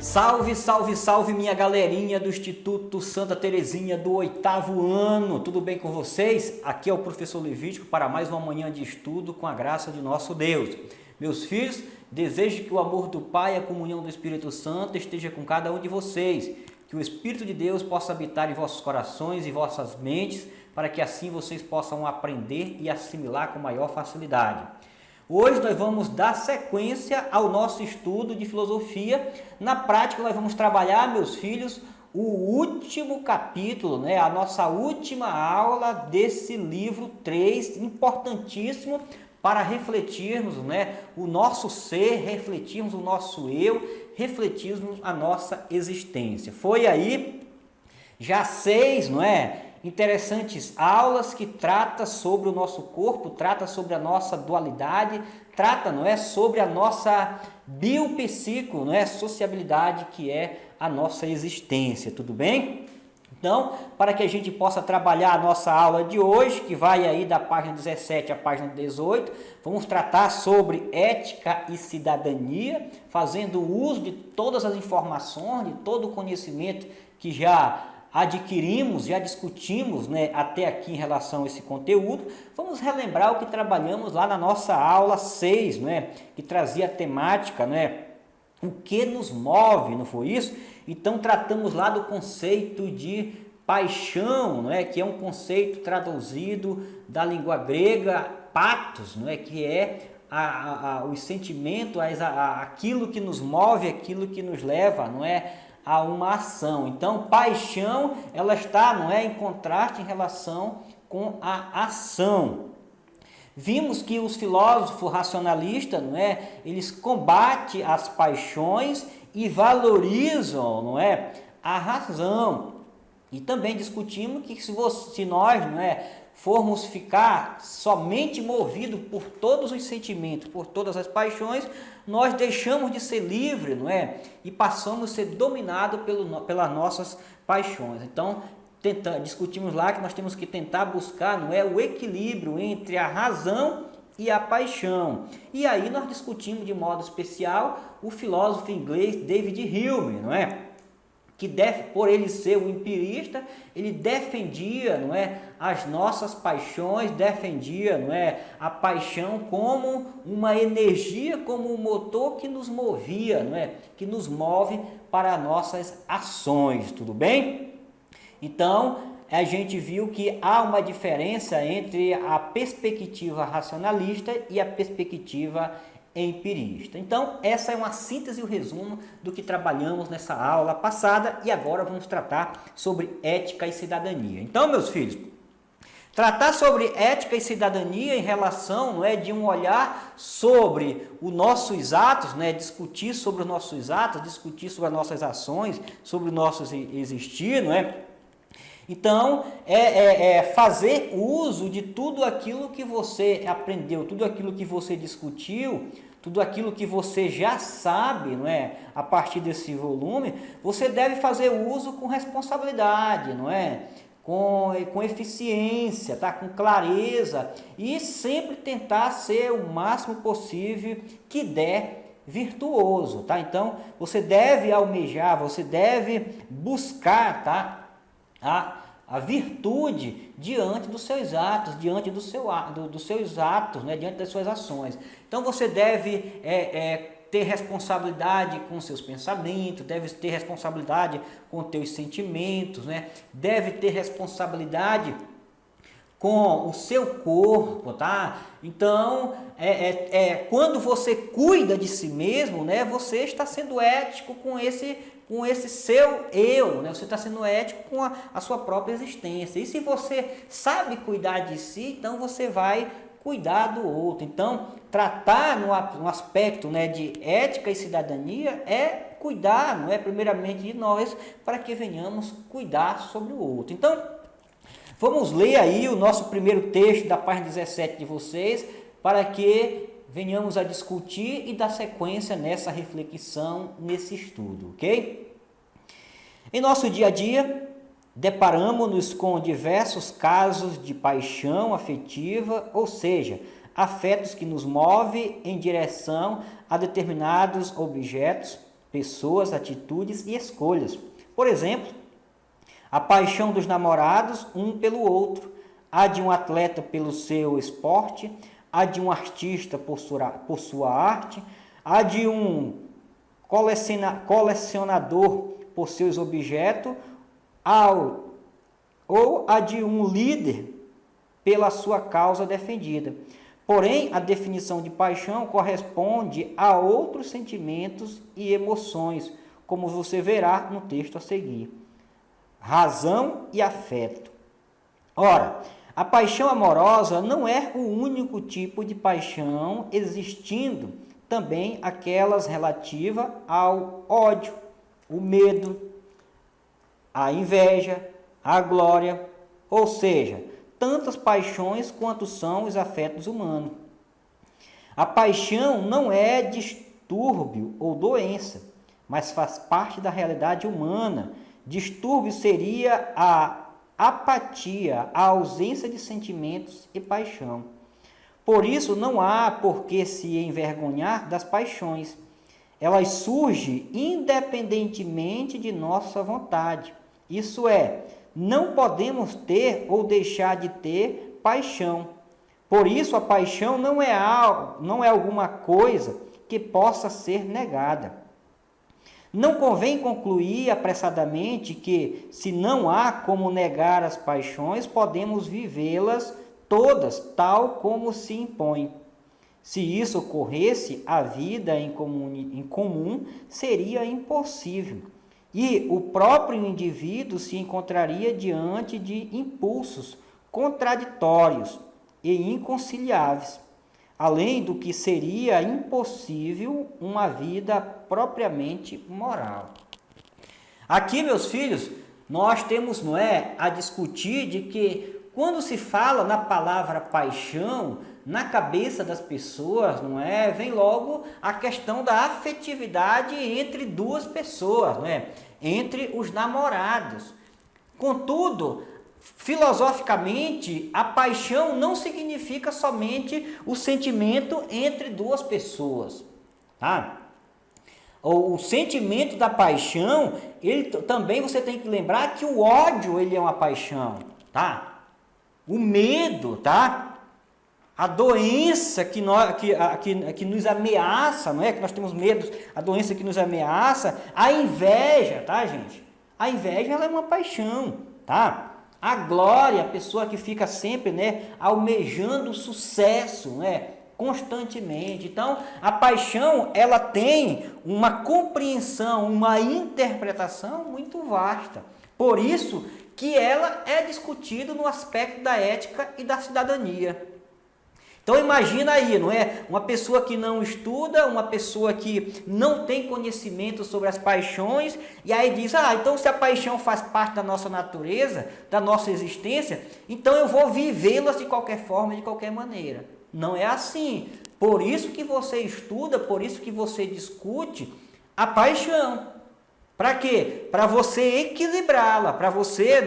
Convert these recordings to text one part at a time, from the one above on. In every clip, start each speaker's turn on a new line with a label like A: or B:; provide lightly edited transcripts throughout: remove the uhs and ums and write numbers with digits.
A: Salve, salve, salve minha galerinha do Instituto Santa Terezinha do 8º ano, tudo bem com vocês? Aqui é o professor Levítico para mais uma manhã de estudo com a graça de nosso Deus. Meus filhos, desejo que o amor do Pai e a comunhão do Espírito Santo esteja com cada um de vocês, que o Espírito de Deus possa habitar em vossos corações e vossas mentes, para que assim vocês possam aprender e assimilar com maior facilidade. Hoje nós vamos dar sequência ao nosso estudo de filosofia. Na prática nós vamos trabalhar, meus filhos, o último capítulo, a nossa última aula desse livro 3, importantíssimo para refletirmos o nosso ser, refletirmos o nosso eu, refletirmos a nossa existência. Foi aí já 6, interessantes aulas que trata sobre o nosso corpo, trata sobre a nossa dualidade, trata, sobre a nossa biopsico, sociabilidade, que é a nossa existência, tudo bem? Então, para que a gente possa trabalhar a nossa aula de hoje, que vai aí da página 17 à página 18, vamos tratar sobre ética e cidadania, fazendo uso de todas as informações, de todo o conhecimento que já adquirimos, já discutimos até aqui em relação a esse conteúdo. Vamos relembrar o que trabalhamos lá na nossa aula 6, que trazia a temática, o que nos move, não foi isso? Então tratamos lá do conceito de paixão, que é um conceito traduzido da língua grega, pathos, que é o sentimento, aquilo que nos move, aquilo que nos leva, a uma ação. Então, paixão, ela está, em contraste em relação com a ação. Vimos que os filósofos racionalistas, eles combatem as paixões e valorizam, a razão. E também discutimos que se nós, formos ficar somente movidos por todos os sentimentos, por todas as paixões, nós deixamos de ser livres, e passamos a ser dominados pelas nossas paixões. Então, discutimos lá que nós temos que tentar buscar, o equilíbrio entre a razão e a paixão. E aí nós discutimos de modo especial o filósofo inglês David Hume, que por ele ser um empirista, ele defendia, as nossas paixões, defendia, a paixão como uma energia, como um motor que nos movia, que nos move para nossas ações, tudo bem? Então, a gente viu que há uma diferença entre a perspectiva racionalista e a perspectiva empirista. Então, essa é uma síntese e um resumo do que trabalhamos nessa aula passada, e agora vamos tratar sobre ética e cidadania. Então, meus filhos, tratar sobre ética e cidadania em relação, de um olhar sobre os nossos atos, discutir sobre os nossos atos, discutir sobre as nossas ações, sobre o nosso existir, Então, fazer uso de tudo aquilo que você aprendeu, tudo aquilo que você discutiu, tudo aquilo que você já sabe, a partir desse volume, você deve fazer uso com responsabilidade, com eficiência, com clareza, e sempre tentar ser o máximo possível que der virtuoso, Então, você deve almejar, você deve buscar, a virtude diante dos seus atos, diante dos seus atos, diante das suas ações. Então você deve ter responsabilidade com seus pensamentos, deve ter responsabilidade com teus sentimentos, deve ter responsabilidade com o seu corpo, Então, quando você cuida de si mesmo, você está sendo ético com esse seu eu, você está sendo ético com a sua própria existência. E se você sabe cuidar de si, então você vai cuidar do outro. Então, tratar no aspecto de ética e cidadania é cuidar, primeiramente de nós, para que venhamos cuidar sobre o outro. Então, vamos ler aí o nosso primeiro texto da página 17 de vocês, para que venhamos a discutir e dar sequência nessa reflexão, nesse estudo, ok? Em nosso dia a dia, deparamos-nos com diversos casos de paixão afetiva, ou seja, afetos que nos movem em direção a determinados objetos, pessoas, atitudes e escolhas. Por exemplo, a paixão dos namorados um pelo outro, a de um atleta pelo seu esporte, a de um artista por sua arte, a de um colecionador por seus objetos, ou a de um líder pela sua causa defendida. Porém, a definição de paixão corresponde a outros sentimentos e emoções, como você verá no texto a seguir. Razão e afeto. Ora, a paixão amorosa não é o único tipo de paixão, existindo também aquelas relativas ao ódio, o medo, a inveja, a glória, ou seja, tantas paixões quanto são os afetos humanos. A paixão não é distúrbio ou doença, mas faz parte da realidade humana. Distúrbio seria a apatia, a ausência de sentimentos e paixão. Por isso, não há por que se envergonhar das paixões. Elas surgem independentemente de nossa vontade. Isso é, não podemos ter ou deixar de ter paixão. Por isso, a paixão não é alguma coisa que possa ser negada. Não convém concluir apressadamente que, se não há como negar as paixões, podemos vivê-las todas tal como se impõe. Se isso ocorresse, a vida em comum seria impossível. E o próprio indivíduo se encontraria diante de impulsos contraditórios e inconciliáveis, além do que seria impossível uma vida propriamente moral. Aqui, meus filhos, nós temos, a discutir de que quando se fala na palavra paixão, na cabeça das pessoas, vem logo a questão da afetividade entre duas pessoas, entre os namorados. Contudo, filosoficamente, a paixão não significa somente o sentimento entre duas pessoas, tá? O sentimento da paixão, também você tem que lembrar que o ódio, ele é uma paixão, tá? O medo, tá? A doença que nos ameaça, que nós temos medo, a doença que nos ameaça, a inveja, tá, gente? A inveja, ela é uma paixão, tá? A glória, a pessoa que fica sempre, almejando sucesso, constantemente. Então, a paixão, ela tem uma compreensão, uma interpretação muito vasta. Por isso que ela é discutida no aspecto da ética e da cidadania. Então imagina aí, uma pessoa que não estuda, uma pessoa que não tem conhecimento sobre as paixões, e aí diz, então se a paixão faz parte da nossa natureza, da nossa existência, então eu vou vivê-las de qualquer forma, de qualquer maneira. Não é assim. Por isso que você estuda, por isso que você discute a paixão. Para quê? Para você equilibrá-la, para você,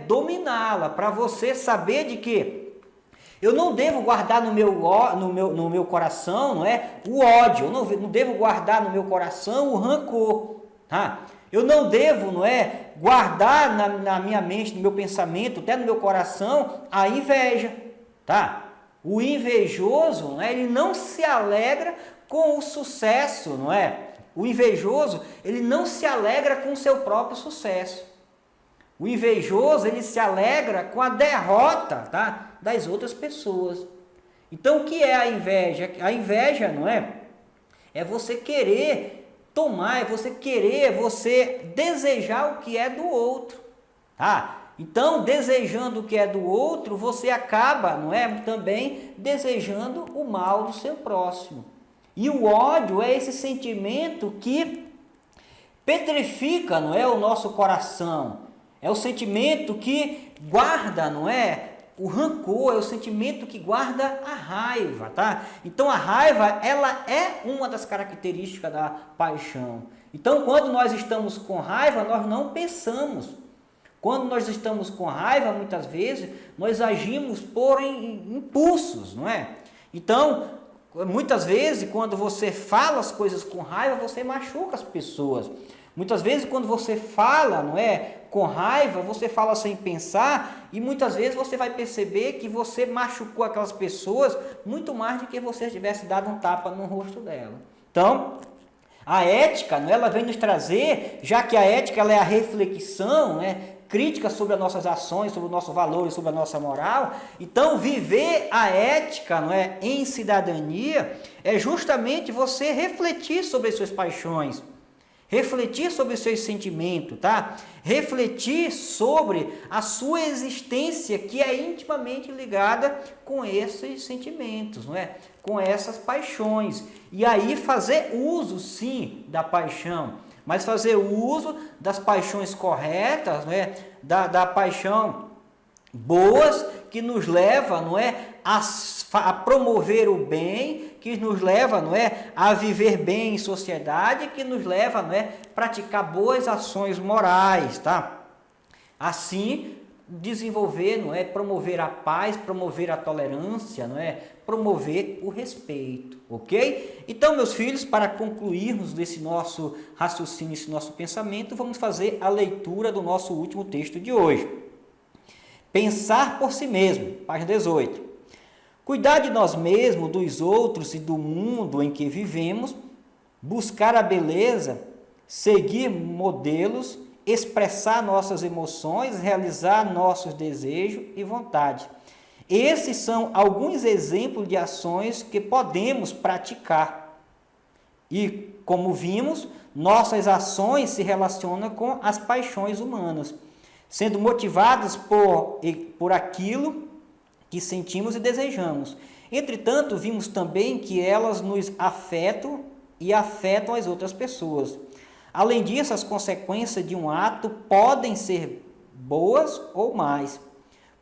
A: dominá-la, para você saber de que eu não devo guardar no meu coração, o ódio. Eu não devo guardar no meu coração o rancor, tá? Eu não devo, guardar na minha mente, no meu pensamento, até no meu coração, a inveja, tá? O invejoso, ele não se alegra com o sucesso, O invejoso, ele não se alegra com o seu próprio sucesso. O invejoso, ele se alegra com a derrota, tá? Das outras pessoas. Então, o que é a inveja? A inveja, é você querer tomar, você desejar o que é do outro, tá? Então, desejando o que é do outro, você acaba, também desejando o mal do seu próximo. E o ódio é esse sentimento que petrifica, o nosso coração. É o sentimento que guarda, o rancor, é o sentimento que guarda a raiva, tá? Então a raiva, ela é uma das características da paixão. Então quando nós estamos com raiva, nós não pensamos. Quando nós estamos com raiva, muitas vezes, nós agimos por impulsos, Então, Muitas vezes, quando você fala as coisas com raiva, você machuca as pessoas. Muitas vezes, quando você fala, não é, com raiva, você fala sem pensar, e muitas vezes você vai perceber que você machucou aquelas pessoas muito mais do que você tivesse dado um tapa no rosto dela. Então, a ética, não é, ela vem nos trazer, já que a ética ela é a reflexão, né, crítica sobre as nossas ações, sobre os nossos valores, sobre a nossa moral. Então, viver a ética, não é, em cidadania é justamente você refletir sobre as suas paixões, refletir sobre os seus sentimentos, tá? Refletir sobre a sua existência que é intimamente ligada com esses sentimentos, não é? Com essas paixões. E aí fazer uso, sim, da paixão, mas fazer uso das paixões corretas, não é? Da paixão boas que nos leva, não é, a promover o bem, que nos leva, não é, a viver bem em sociedade, que nos leva, não é, praticar boas ações morais, tá? Assim, desenvolver, não é, promover a paz, promover a tolerância, não é, promover o respeito, ok? Então, meus filhos, para concluirmos desse nosso raciocínio, esse nosso pensamento, vamos fazer a leitura do nosso último texto de hoje. Pensar por si mesmo, página 18. Cuidar de nós mesmos, dos outros e do mundo em que vivemos, buscar a beleza, seguir modelos, expressar nossas emoções, realizar nossos desejos e vontade. Esses são alguns exemplos de ações que podemos praticar. E, como vimos, nossas ações se relacionam com as paixões humanas, sendo motivadas por aquilo que sentimos e desejamos. Entretanto, vimos também que elas nos afetam e afetam as outras pessoas. Além disso, as consequências de um ato podem ser boas ou más.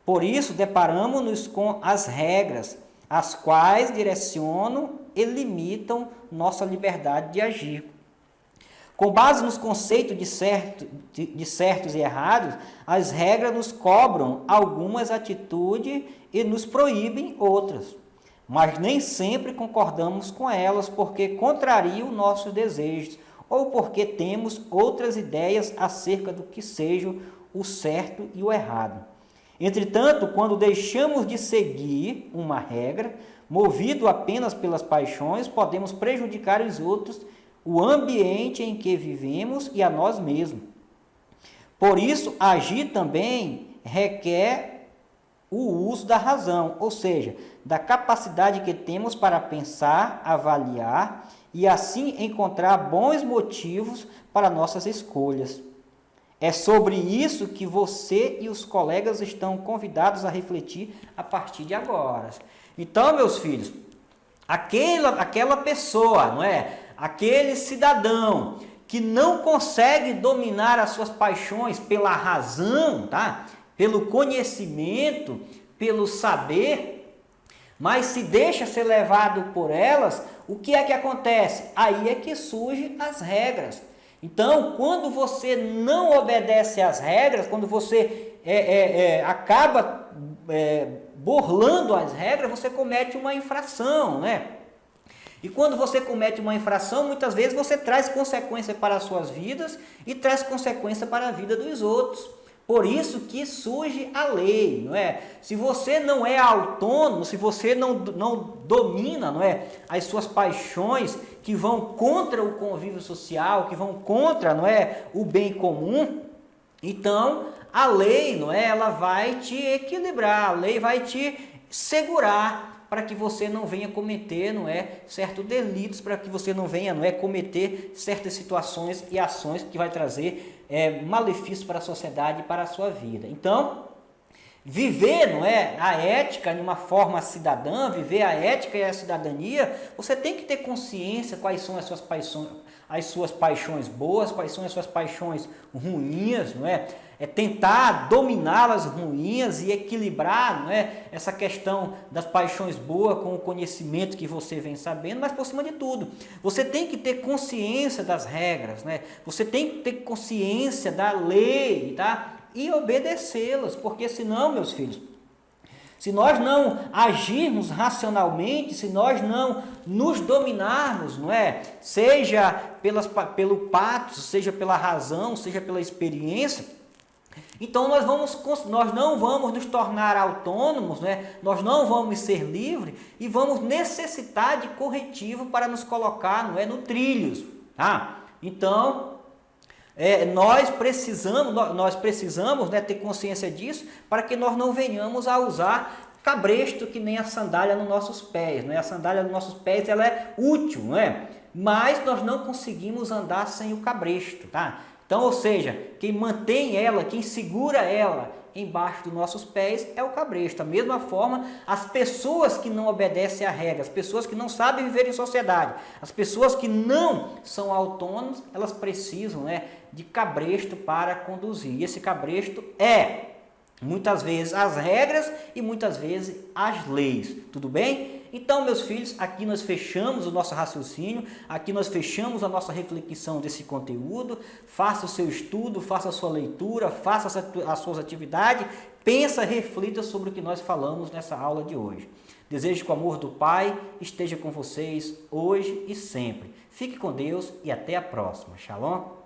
A: Por isso, deparamos-nos com as regras, as quais direcionam e limitam nossa liberdade de agir. Com base nos conceitos de certos e errados, as regras nos cobram algumas atitudes e nos proíbem outras. Mas nem sempre concordamos com elas porque contrariam nossos desejos ou porque temos outras ideias acerca do que seja o certo e o errado. Entretanto, quando deixamos de seguir uma regra, movido apenas pelas paixões, podemos prejudicar os outros, o ambiente em que vivemos e a nós mesmos. Por isso, agir também requer o uso da razão, ou seja, da capacidade que temos para pensar, avaliar e assim encontrar bons motivos para nossas escolhas. É sobre isso que você e os colegas estão convidados a refletir a partir de agora. Então, meus filhos, aquela pessoa, não é? Aquele cidadão que não consegue dominar as suas paixões pela razão, tá? Pelo conhecimento, pelo saber, mas se deixa ser levado por elas, o que é que acontece? Aí é que surgem as regras. Então, quando você não obedece às regras, quando você acaba burlando as regras, você comete uma infração, né? E quando você comete uma infração, muitas vezes você traz consequência para as suas vidas e traz consequência para a vida dos outros. Por isso que surge a lei, não é? Se você não é autônomo, se você não domina, não é, as suas paixões que vão contra o convívio social, que vão contra, não é, o bem comum, então a lei, não é, ela vai te equilibrar, a lei vai te segurar para que você não venha cometer, não é, certos delitos, para que você não venha, não é, cometer certas situações e ações que vai trazer malefícios para a sociedade e para a sua vida. Então, viver, não é, a ética de uma forma cidadã, viver a ética e a cidadania, você tem que ter consciência quais são as suas paixões boas, quais são as suas paixões ruins, não é? É tentar dominá-las ruins e equilibrar, não é, essa questão das paixões boas com o conhecimento que você vem sabendo, mas por cima de tudo, você tem que ter consciência das regras, né? Você tem que ter consciência da lei, tá? E obedecê-las, porque senão, meus filhos, Se nós não agirmos racionalmente, se nós não nos dominarmos, não é? Seja pelo patos, seja pela razão, seja pela experiência, então nós não vamos nos tornar autônomos, né? Nós não vamos ser livres e vamos necessitar de corretivo para nos colocar, não é, no trilhos, tá? Então, nós precisamos, né, ter consciência disso para que nós não venhamos a usar cabresto que nem a sandália nos nossos pés, não é? A sandália nos nossos pés ela é útil, não é? Mas nós não conseguimos andar sem o cabresto, tá? Então, ou seja, quem mantém ela, quem segura ela embaixo dos nossos pés é o cabresto. Da mesma forma, as pessoas que não obedecem à regra, as pessoas que não sabem viver em sociedade, as pessoas que não são autônomas, elas precisam, né, de cabresto para conduzir. E esse cabresto é, muitas vezes, as regras e muitas vezes as leis. Tudo bem? Então, meus filhos, aqui nós fechamos o nosso raciocínio, aqui nós fechamos a nossa reflexão desse conteúdo. Faça o seu estudo, faça a sua leitura, faça as suas atividades, pensa, reflita sobre o que nós falamos nessa aula de hoje. Desejo que o amor do Pai esteja com vocês hoje e sempre. Fique com Deus e até a próxima. Shalom.